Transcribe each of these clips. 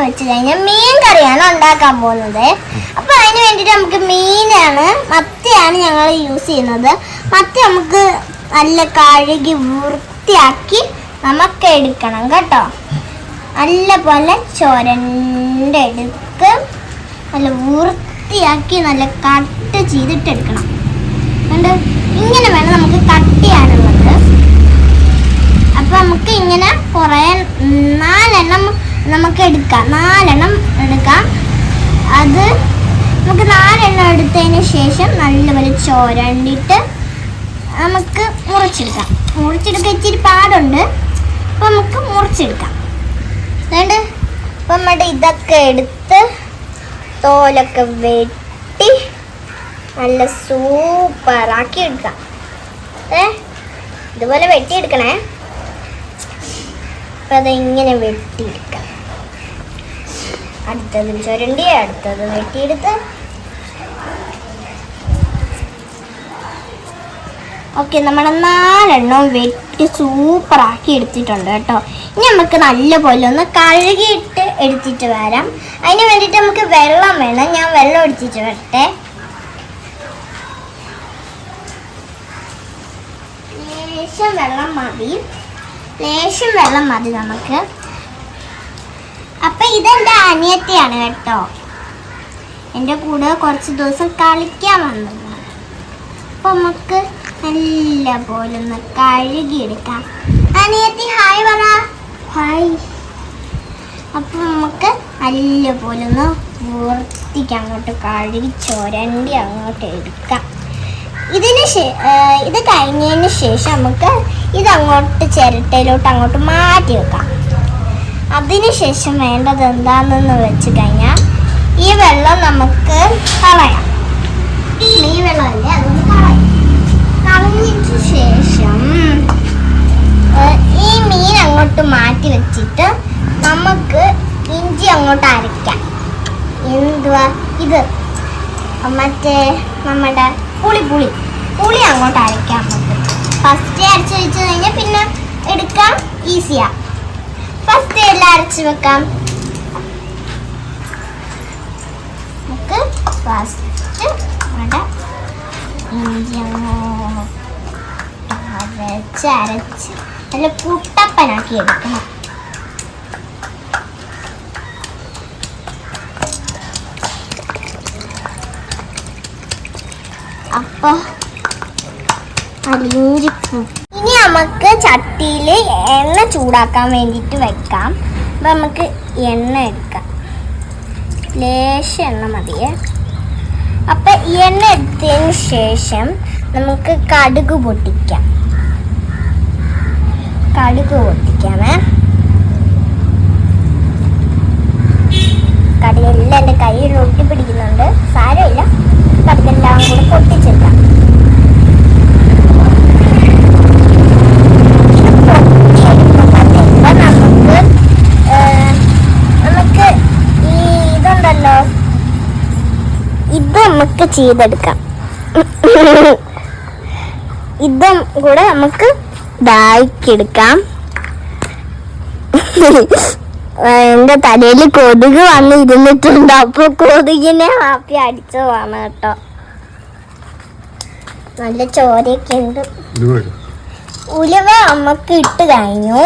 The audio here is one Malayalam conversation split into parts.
വെച്ച് കഴിഞ്ഞാൽ മീൻ കറിയാണ് ഉണ്ടാക്കാൻ പോകുന്നത്. അപ്പോൾ അതിന് വേണ്ടിയിട്ട് നമുക്ക് മീനാണ്, മത്തിയാണ് ഞങ്ങൾ യൂസ് ചെയ്യുന്നത്. മത്തി നമുക്ക് നല്ല കഴുകി വൃത്തിയാക്കി നമുക്ക് എടുക്കണം കേട്ടോ. നല്ല പോലെ ചുരണ്ടെടുക്ക് നല്ല വൃത്തിയാക്കി നല്ല കട്ട് ചെയ്തിട്ടെടുക്കണം. അതുകൊണ്ട് ഇങ്ങനെ വേണം നമുക്ക് കട്ട് ചെയ്യാനുള്ളത്. അപ്പം നമുക്ക് ഇങ്ങനെ കുറേ 4 എണ്ണം നമുക്ക് എടുക്കാം. 4 എണ്ണം എടുക്കാം. അത് നമുക്ക് 4 എണ്ണം എടുത്തതിന് ശേഷം നല്ലപോലെ ചുരണ്ടിട്ട് നമുക്ക് മുറിച്ചെടുക്കാം. ഇച്ചിരി പാടുണ്ട്. അപ്പം നമുക്ക് മുറിച്ചെടുക്കാം. അതുകൊണ്ട് ഇപ്പം നമ്മുടെ ഇതൊക്കെ എടുത്ത് തോലൊക്കെ വെട്ടി നല്ല സൂപ്പറാക്കി എടുക്കാം. ഇതുപോലെ വെട്ടിയെടുക്കണേ. അപ്പം അതിങ്ങനെ വെട്ടിയെടുക്കാം. അടുത്തത് ചുരണ്ടി, അടുത്തത് വെട്ടിയെടുത്ത്. ഓക്കെ, നമ്മൾ 4 എണ്ണം വെട്ടി സൂപ്പറാക്കി എടുത്തിട്ടുണ്ട് കേട്ടോ. ഇനി നമുക്ക് നല്ലപോലെ ഒന്ന് കഴുകിയിട്ട് എടുത്തിട്ട് വരാം. അതിന് വേണ്ടിയിട്ട് നമുക്ക് വെള്ളം വേണം. ഞാൻ വെള്ളം എടുത്തിട്ട് വരട്ടെ. ലേശം വെള്ളം മതി നമുക്ക്. അപ്പം ഇതെൻ്റെ അനിയത്തിയാണ് കേട്ടോ. എൻ്റെ കൂടെ കുറച്ച് ദിവസം കളിക്കാൻ വന്നതാണ്. അപ്പം നമുക്ക് നല്ല പോലെ ഒന്ന് കഴുകിയെടുക്കാം. അനിയത്തി ഹായ് പറ. ഹായ്. അപ്പം നമുക്ക് നല്ല പോലെ ഒന്ന് വൃത്തിക്ക് അങ്ങോട്ട് കഴുകി ചുരണ്ടി അങ്ങോട്ട് എടുക്കാം. ഇത് കഴിഞ്ഞതിന് ശേഷം നമുക്ക് ഇതങ്ങോട്ട് ചിരട്ടയിലോട്ട് അങ്ങോട്ട് മാറ്റി വെക്കാം. അതിനുശേഷം വേണ്ടത് എന്താണെന്ന് വെച്ച് കഴിഞ്ഞാൽ ഈ വെള്ളം നമുക്ക് കളയാം. ഈ വെള്ളമല്ലേ, അതൊന്ന് കളഞ്ഞതിന് ശേഷം ഈ മീൻ അങ്ങോട്ട് മാറ്റി വെച്ചിട്ട് നമുക്ക് ഇഞ്ചി അങ്ങോട്ട് അരയ്ക്കാം. എന്തുവാ ഇത്, മറ്റേ നമ്മുടെ പുളി അങ്ങോട്ട് അരയ്ക്കാൻ പറ്റും. ഫസ്റ്റ് അരച്ച് വെച്ച് കഴിഞ്ഞാൽ പിന്നെ എടുക്കാം ഈസിയാ. ഫസ്റ്റ് എല്ലാം അരച്ച് വെക്കാം. നമുക്ക് ഫസ്റ്റ് നമ്മുടെ ഇഞ്ചി അരച്ച് നല്ല കുട്ടപ്പനാക്കി എടുക്കണം. അപ്പോൾ ഇനി നമുക്ക് ചട്ടിയിൽ എണ്ണ ചൂടാക്കാൻ വേണ്ടിയിട്ട് വെക്കാം. അപ്പം നമുക്ക് എണ്ണ എടുക്കാം. ലേശം എണ്ണ മതിയേ. അപ്പം എണ്ണ എടുത്തതിന് ശേഷം നമുക്ക് കടുക് പൊട്ടിക്കാമേ. കടുകെല്ലാം എൻ്റെ കയ്യിൽ ഒട്ടിപ്പിടിക്കുന്നുണ്ട്. സാരമില്ല, കടുകെല്ലാം കൂടെ പൊട്ടിച്ചെടുക്കാം. നമുക്ക് ഈ ഇതുണ്ടല്ലോ, ഇത് നമുക്ക് ചെയ്തെടുക്കാം. ഇതും കൂടെ നമുക്ക് ഇതാക്കിയെടുക്കാം. എൻ്റെ തലയിൽ കൊതുക് വന്ന് ഇരുന്നിട്ടുണ്ട്. അപ്പോൾ കൊതുകിനെ ഹാപ്പി അടിച്ചതാണ് കേട്ടോ. നല്ല ചോരയൊക്കെ ഉണ്ട്. ഉലുവ നമുക്ക് ഇട്ട് കഴിഞ്ഞു.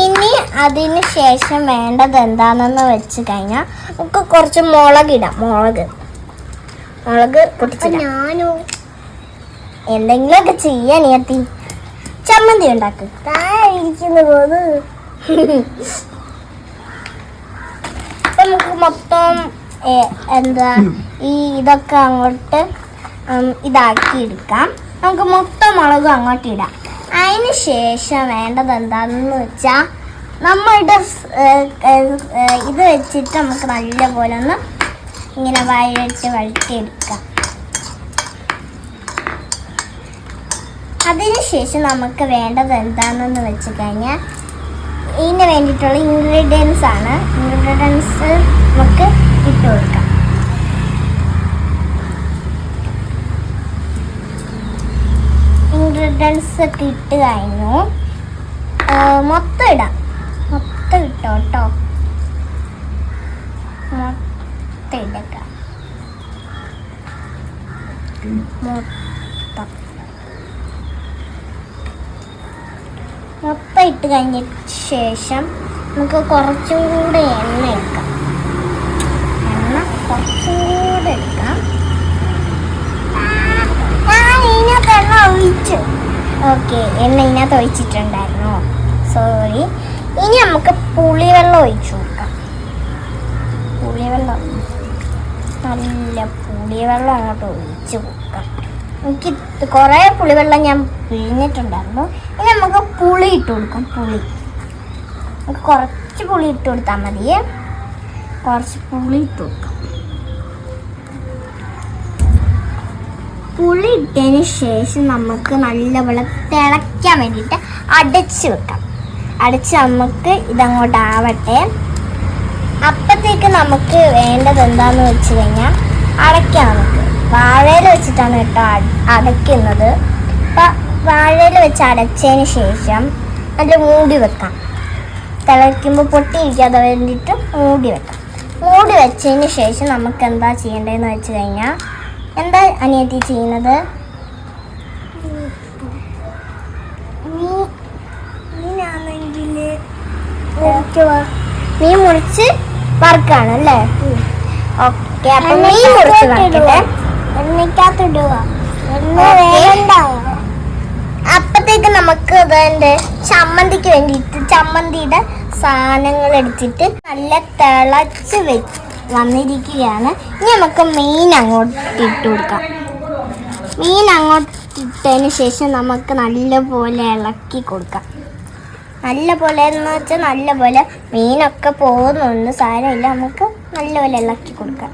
ഇനി അതിന് ശേഷം വേണ്ടത് എന്താണെന്ന് വെച്ച് കഴിഞ്ഞാൽ നമുക്ക് കുറച്ച് മുളകിടാം. മുളക് പൊട്ടിച്ചിടാം. ഞാനോ എന്തെങ്കിലുമൊക്കെ ചെയ്യാൻ എത്തി ചമ്മന്തി ഉണ്ടാക്കും. ഇരിക്കുന്ന പോത് നമുക്ക് മൊത്തം എന്താ ഇതൊക്കെ അങ്ങോട്ട് ഇതാക്കി എടുക്കാം. നമുക്ക് മൊത്തം മുളകും അങ്ങോട്ട് ഇടാം. അതിന് ശേഷം വേണ്ടത് എന്താണെന്ന് വെച്ചാൽ നമ്മളുടെ ഇത് വെച്ചിട്ട് നമുക്ക് നല്ലപോലെ ഒന്ന് ഇങ്ങനെ വഴറ്റിയെടുക്കാം. അതിനുശേഷം നമുക്ക് വേണ്ടത് എന്താണെന്ന് വെച്ച് കഴിഞ്ഞാൽ ഇതിന് വേണ്ടിയിട്ടുള്ള ഇൻഗ്രീഡിയൻസ് ആണ്. ഇൻഗ്രീഡിയൻസ് നമുക്ക് ഇട്ട് കൊടുക്കാം. ഇൻഗ്രീഡിയൻസ് ഒക്കെ ഇട്ട് കഴിഞ്ഞു. മൊത്തം ഇട്ടോ കേട്ടോ. കഴിഞ്ഞ ശേഷം നമുക്ക് കുറച്ചും കൂടെ എണ്ണ എടുക്കാം. എണ്ണ കുറച്ചും കൂടെ എടുക്കാം. ഞാൻ ഇതിനകത്ത് എണ്ണ ഒഴിച്ചു. ഓക്കെ, എണ്ണ ഇതിനകത്ത് ഒഴിച്ചിട്ടുണ്ടായിരുന്നു, സോറി. ഇനി നമുക്ക് പുളിവെള്ളം ഒഴിച്ചു കൊടുക്കാം. പുളിവെള്ളം, നല്ല പുളിവെള്ളം അങ്ങോട്ട് ഒഴിച്ച് കൊടുക്കാം. എനിക്ക് കുറേ പുളിവെള്ളം ഞാൻ പിഴിഞ്ഞിട്ടുണ്ടായിരുന്നു. ഇനി നമുക്ക് പുളി ഇട്ട് കൊടുക്കാം. നമുക്ക് കുറച്ച് പുളി ഇട്ട് കൊടുത്താൽ മതിയേ. കുറച്ച് പുളി ഇട്ട് കൊടുക്കാം. പുളി ഇട്ടതിന് ശേഷം നമുക്ക് നല്ലപോലെ തിളയ്ക്കാൻ വേണ്ടിയിട്ട് അടച്ച് വെക്കാം. അടച്ച് നമുക്ക് ഇതങ്ങോട്ട് ആവട്ടെ. അപ്പത്തേക്ക് നമുക്ക് വേണ്ടത് എന്താണെന്ന് വെച്ച് കഴിഞ്ഞാൽ അടയ്ക്കാം. നമുക്ക് വാഴയിൽ വെച്ചിട്ടാണ് കേട്ടോ അടയ്ക്കുന്നത്. അപ്പം വാഴയിൽ വെച്ച് അടച്ചതിന് ശേഷം നല്ല മൂടി വെക്കാം. തിളയ്ക്കുമ്പോൾ പൊട്ടിയിരിക്കാതെ വേണ്ടിയിട്ട് മൂടി വെക്കാം. മൂടി വെച്ചതിന് ശേഷം നമുക്ക് എന്താ ചെയ്യേണ്ടതെന്ന് വെച്ച് കഴിഞ്ഞാൽ, എന്താ അനിയത്തി ചെയ്യുന്നത്? മീൻ മുറിച്ച് വറുക്കാണ് അല്ലേ? ഓക്കെ, അപ്പൊ മീൻ മുറിച്ച് വറുക്കട്ടെ. അപ്പത്തേക്ക് നമുക്ക് അതിന്റെ ചമ്മന്തിക്ക് വേണ്ടിയിട്ട് ചമ്മന്തിയുടെ സാധനങ്ങൾ എടുത്തിട്ട് നല്ല തിളച്ച് വന്നിരിക്കുകയാണ്. ഇനി നമുക്ക് മീൻ അങ്ങോട്ട് ഇട്ട് കൊടുക്കാം. മീൻ അങ്ങോട്ട് ഇട്ടതിന് ശേഷം നമുക്ക് നല്ലപോലെ ഇളക്കി കൊടുക്കാം. നല്ലപോലെ എന്ന് വെച്ചാൽ നല്ലപോലെ മീനൊക്കെ പോകുന്നുണ്ട്, സാരമില്ല, നമുക്ക് നല്ലപോലെ ഇളക്കി കൊടുക്കാം.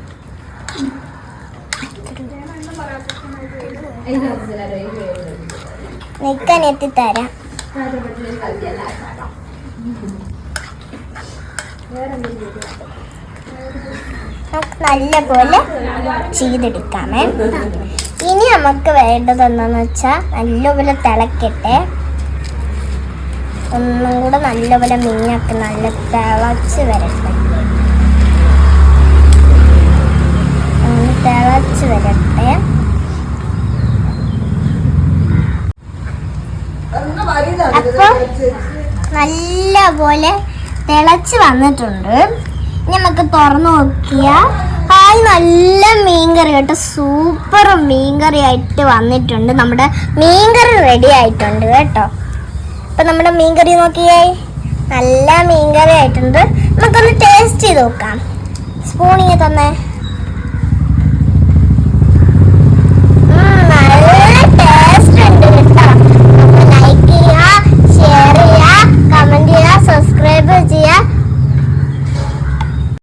നിൽക്കാൻ എത്തിത്തരാം. നമുക്ക് നല്ലപോലെ ചെയ്തെടുക്കാമേ. ഇനി നമുക്ക് വേണ്ടത് എന്താണെന്ന് വെച്ചാൽ നല്ലപോലെ തിളക്കട്ടെ. ഒന്നും കൂടെ നല്ലപോലെ മീനൊക്കെ നല്ല തിളച്ച് വരട്ടെ. തിളച്ച് വരട്ടെ. അപ്പോൾ നല്ലപോലെ തിളച്ച് വന്നിട്ടുണ്ട്. ഇനി നമുക്ക് തുറന്നു നോക്കിയാൽ നല്ല മീൻകറി കേട്ടോ, സൂപ്പർ മീൻകറി ആയിട്ട് വന്നിട്ടുണ്ട്. നമ്മുടെ മീൻകറി റെഡി ആയിട്ടുണ്ട് കേട്ടോ. അപ്പം നമ്മുടെ മീൻകറി നോക്കിയേ, നല്ല മീൻകറി ആയിട്ടുണ്ട്. നമുക്കൊന്ന് ടേസ്റ്റ് ചെയ്ത് നോക്കാം. സ്പൂണിങ് തന്നെ.